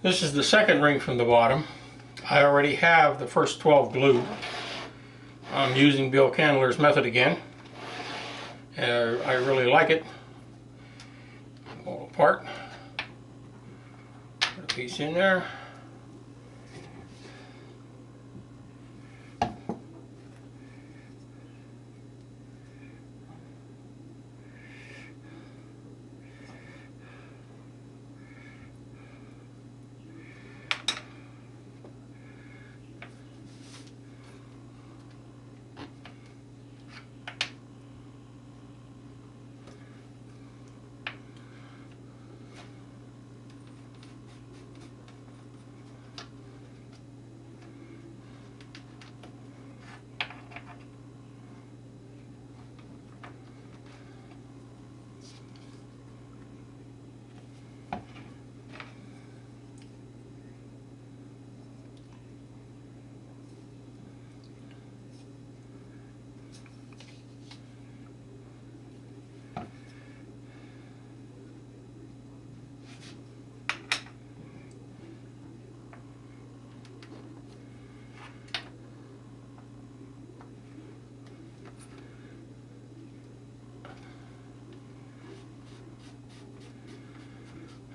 This is the second ring from the bottom. I already have the first 12 glued. I'm using Bill Candler's method again. I really like it. Pull it apart. Put a piece in there.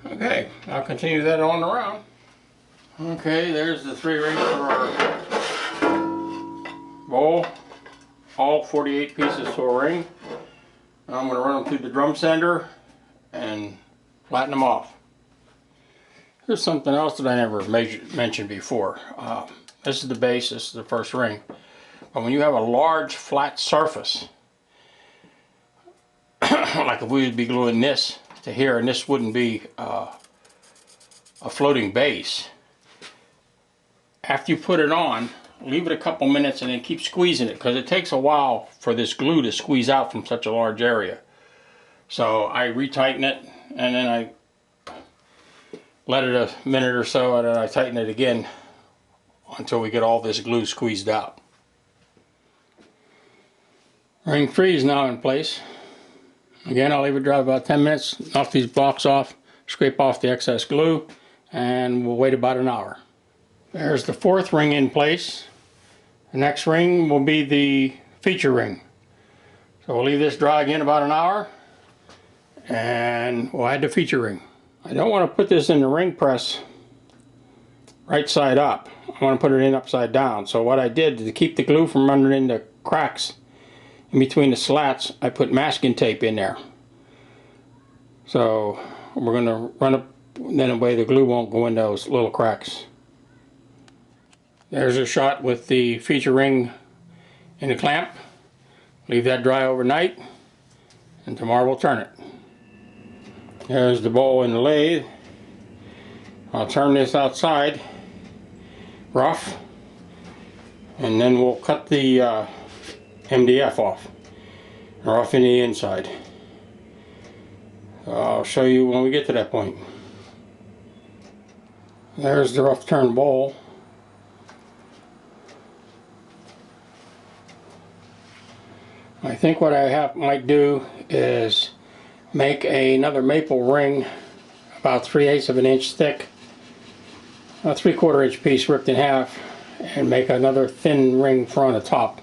Okay, I'll continue that on around. Okay, there's the 3 rings for our bowl. All 48 pieces to a ring. Now I'm going to run them through the drum sander and flatten them off. Here's something else that I never mentioned before. This is the base, this is the first ring. But when you have a large flat surface, like if we would be gluing this to here, and this wouldn't be a floating base, after you put it on, leave it a couple minutes and then keep squeezing it, because it takes a while for this glue to squeeze out from such a large area. So I retighten it, and then I let it a minute or so, and then I tighten it again until we get all this glue squeezed out. Ring 3 is now in place. Again, I'll leave it dry about 10 minutes, knock these blocks off, scrape off the excess glue, and we'll wait about an hour. There's the 4th ring in place. The next ring will be the feature ring. So we'll leave this dry again about an hour, and we'll add the feature ring. I don't want to put this in the ring press right side up. I want to put it in upside down. So what I did to keep the glue from running into cracks in between the slats, I put masking tape in there. So we're going to run it, then that way the glue won't go in those little cracks. There's a shot with the feature ring in the clamp. Leave that dry overnight, and tomorrow we'll turn it. There's the bowl in the lathe. I'll turn this outside rough, and then we'll cut the MDF off, rough in the inside. I'll show you when we get to that point. There's the rough turn bowl. I think what I might do is make another maple ring about 3/8 of an inch thick, a 3/4 inch piece ripped in half, and make another thin ring for on the top.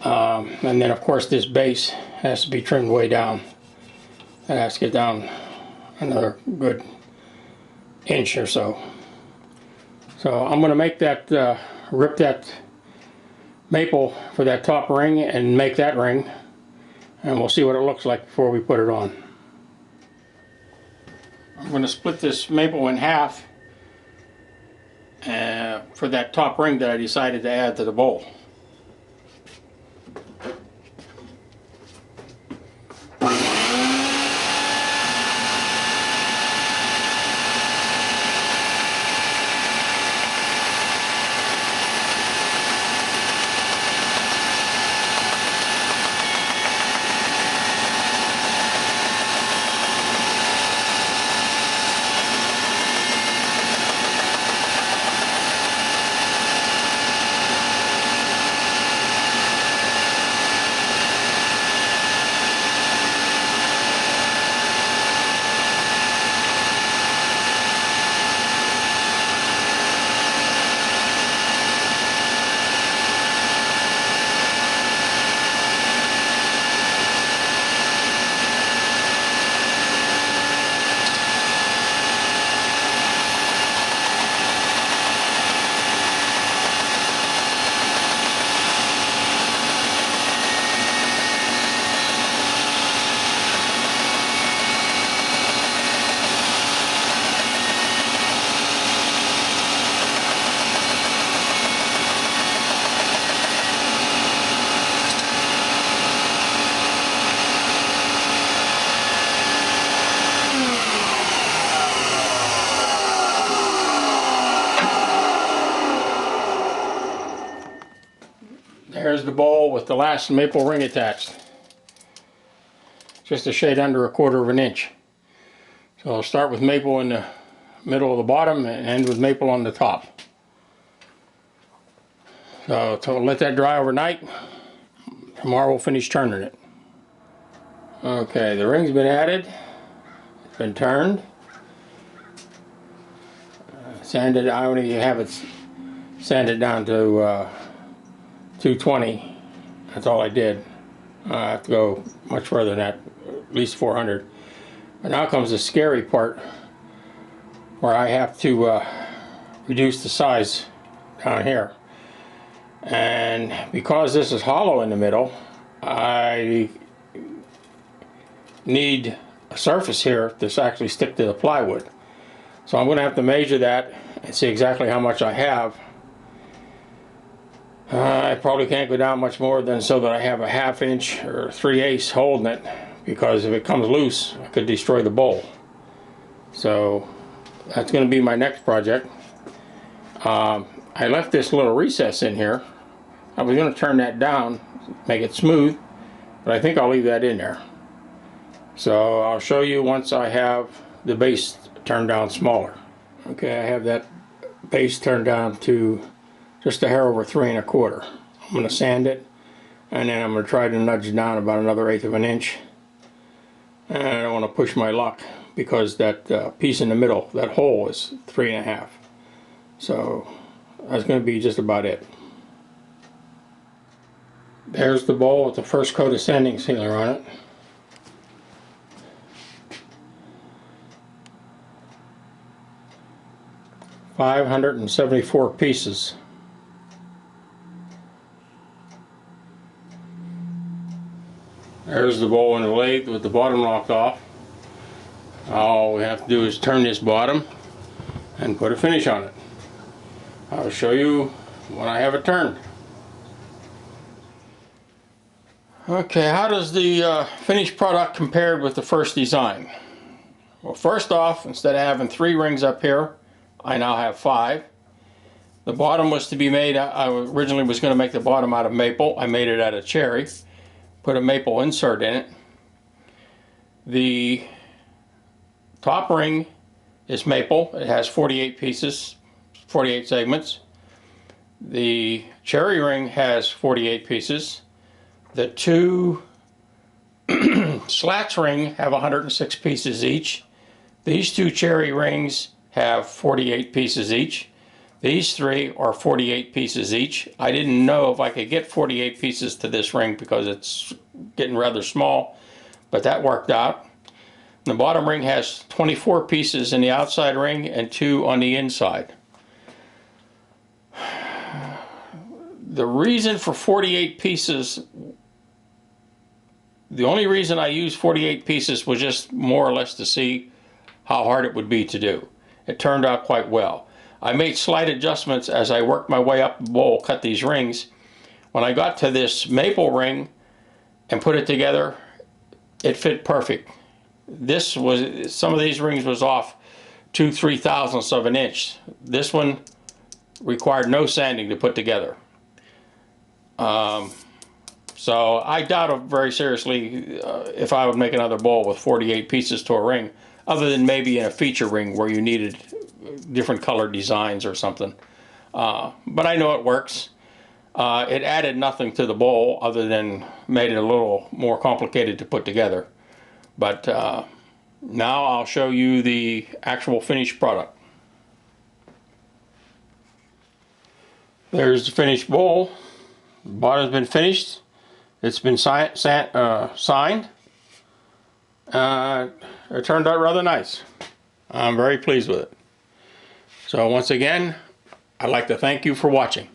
And then of course this base has to be trimmed way down. It has to get down another good inch or so. So I'm going to make that, rip that maple for that top ring and make that ring, and we'll see what it looks like before we put it on. I'm going to split this maple in half for that top ring that I decided to add to the bowl. the bowl with the last maple ring attached. Just a shade under 1/4 of an inch. So I'll start with maple in the middle of the bottom and end with maple on the top. So I'll let that dry overnight. Tomorrow we'll finish turning it. Okay, the ring's been added. It's been turned. Sanded. I only have it sanded down to 220. That's all I did. I have to go much further than that, at least 400. But now comes the scary part, where I have to reduce the size down here. And because this is hollow in the middle, I need a surface here to actually stick to the plywood. So I'm going to have to measure that and see exactly how much I have. I probably can't go down much more than so that I have a 1/2 inch or 3/8 holding it, because if it comes loose, I could destroy the bowl. So that's going to be my next project. I left this little recess in here. I was going to turn that down, make it smooth, but I think I'll leave that in there. So I'll show you once I have the base turned down smaller. Okay, I have that base turned down to just a hair over 3 1/4. I'm going to sand it, and then I'm going to try to nudge it down about another 1/8 of an inch. And I don't want to push my luck, because that piece in the middle, that hole, is 3 1/2. So that's going to be just about it. There's the bowl with the first coat of sanding sealer on it. $574 pieces. There's the bowl in the lathe with the bottom locked off. All we have to do is turn this bottom and put a finish on it. I'll show you when I have it turned. Okay, how does the finished product compare with the first design? Well, first off, instead of having 3 rings up here, I now have 5. The bottom was to be made, I originally was going to make the bottom out of maple. I made it out of cherry. Put a maple insert in it. The top ring is maple. It has 48 pieces, 48 segments. The cherry ring has 48 pieces. The 2 slats ring have 106 pieces each. These 2 cherry rings have 48 pieces each. These 3 are 48 pieces each. I didn't know if I could get 48 pieces to this ring because it's getting rather small, but that worked out. The bottom ring has 24 pieces in the outside ring and 2 on the inside. The reason for 48 pieces, the only reason I used 48 pieces was just more or less to see how hard it would be to do. It turned out quite well. I made slight adjustments as I worked my way up the bowl, cut these rings. When I got to this maple ring and put it together, it fit perfect. This was, some of these rings was off 2/3 thousandths of an inch. This one required no sanding to put together. So I doubt very seriously if I would make another bowl with 48 pieces to a ring, other than maybe in a feature ring where you needed different color designs or something. But I know it works. It added nothing to the bowl other than made it a little more complicated to put together. But now I'll show you the actual finished product. There's the finished bowl. The bottom's been finished. It's been signed. It turned out rather nice. I'm very pleased with it. So once again, I'd like to thank you for watching.